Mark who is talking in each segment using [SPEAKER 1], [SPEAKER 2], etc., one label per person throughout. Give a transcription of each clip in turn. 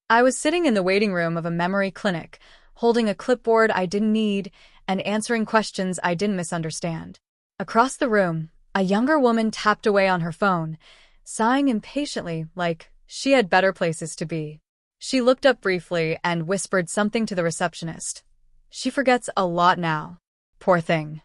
[SPEAKER 1] I was sitting in the waiting room of a memory clinic, holding a clipboard I didn't need and answering questions I didn't misunderstand. Across the room, a younger woman tapped away on her phone, sighing impatiently like she had better places to be. She looked up briefly and whispered something to the receptionist. She forgets a lot now. Poor thing.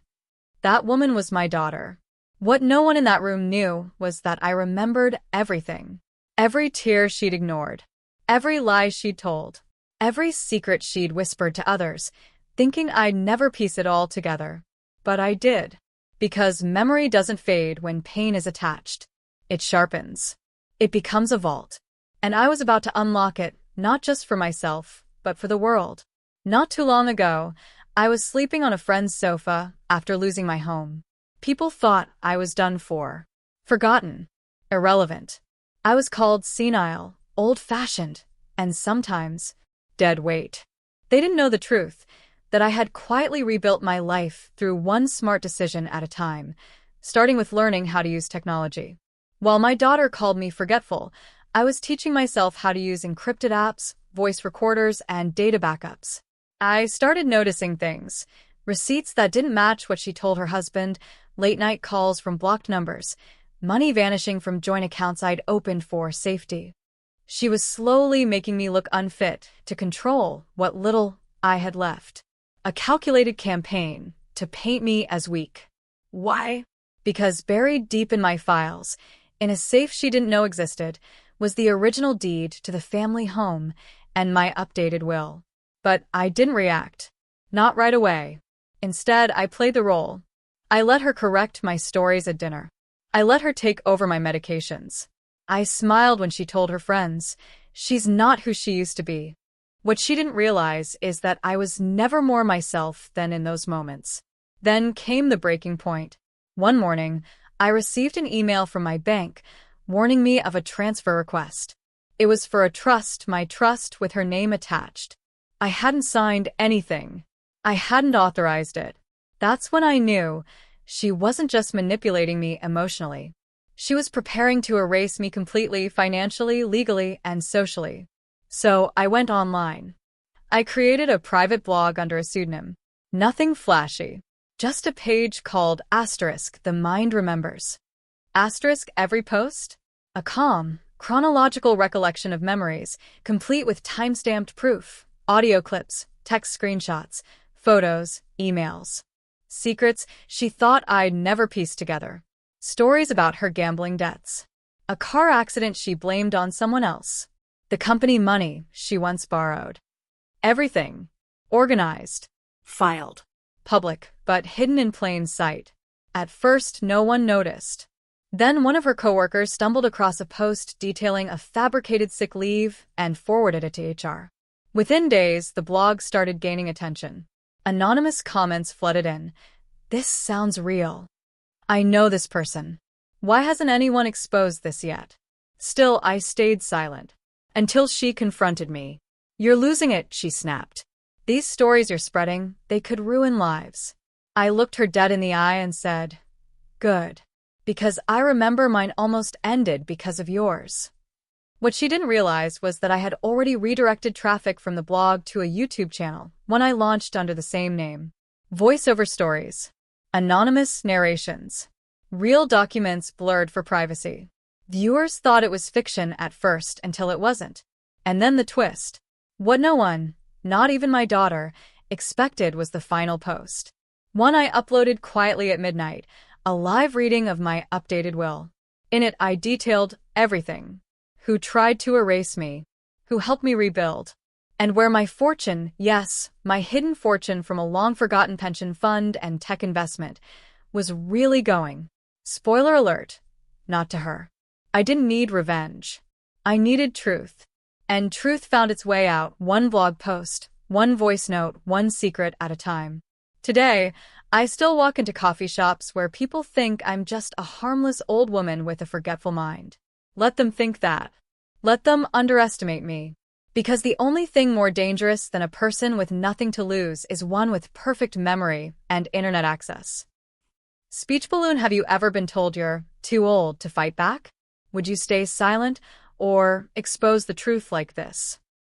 [SPEAKER 1] That woman was my daughter. What no one in that room knew was that I remembered everything. Every tear she'd ignored. Every lie she'd told. Every secret she'd whispered to others, thinking I'd never piece it all together. But I did. Because memory doesn't fade when pain is attached. It sharpens. It becomes a vault. And I was about to unlock it, not just for myself, but for the world. Not too long ago, I was sleeping on a friend's sofa after losing my home. People thought I was done for. Forgotten. Irrelevant. I was called senile, old-fashioned, and sometimes dead weight. They didn't know the truth, that I had quietly rebuilt my life through one smart decision at a time, starting with learning how to use technology. While my daughter called me forgetful, I was teaching myself how to use encrypted apps, voice recorders, and data backups. I started noticing things. Receipts that didn't match what she told her husband, late-night calls from blocked numbers, money vanishing from joint accounts I'd opened for safety. She was slowly making me look unfit to control what little I had left. A calculated campaign to paint me as weak. Why? Because buried deep in my files, in a safe she didn't know existed, was the original deed to the family home and my updated will. But I didn't react. Not right away. Instead, I played the role. I let her correct my stories at dinner. I let her take over my medications. I smiled when she told her friends, she's not who she used to be. What she didn't realize is that I was never more myself than in those moments. Then came the breaking point. One morning, I received an email from my bank warning me of a transfer request. It was for a trust, my trust with her name attached. I hadn't signed anything. I hadn't authorized it. That's when I knew she wasn't just manipulating me emotionally. She was preparing to erase me completely, financially, legally, and socially. So I went online. I created a private blog under a pseudonym. Nothing flashy. Just a page called The Mind Remembers. Every post? A calm, chronological recollection of memories, complete with time-stamped proof, audio clips, text screenshots, photos, emails. Secrets she thought I'd never piece together. Stories about her gambling debts. A car accident she blamed on someone else. The company money she once borrowed. Everything. Organized. Filed. Public, but hidden in plain sight. At first, no one noticed. Then one of her coworkers stumbled across a post detailing a fabricated sick leave and forwarded it to HR. Within days, the blog started gaining attention. Anonymous comments flooded in. This sounds real. I know this person. Why hasn't anyone exposed this yet? Still, I stayed silent. Until she confronted me. You're losing it, she snapped. These stories you're spreading, they could ruin lives. I looked her dead in the eye and said, good. Because I remember mine almost ended because of yours. What she didn't realize was that I had already redirected traffic from the blog to a YouTube channel, one I launched under the same name. Voiceover stories. Anonymous narrations. Real documents blurred for privacy. Viewers thought it was fiction at first until it wasn't. And then the twist. What no one, not even my daughter, expected was the final post. One I uploaded quietly at midnight, a live reading of my updated will. In it I detailed everything. Who tried to erase me. Who helped me rebuild. And where my fortune, yes, my hidden fortune from a long-forgotten pension fund and tech investment, was really going. Spoiler alert, not to her. I didn't need revenge. I needed truth. And truth found its way out, one blog post, one voice note, one secret at a time. Today, I still walk into coffee shops where people think I'm just a harmless old woman with a forgetful mind. Let them think that. Let them underestimate me. Because the only thing more dangerous than a person with nothing to lose is one with perfect memory and internet access. Speech balloon, have you ever been told you're too old to fight back? Would you stay silent or expose the truth like this?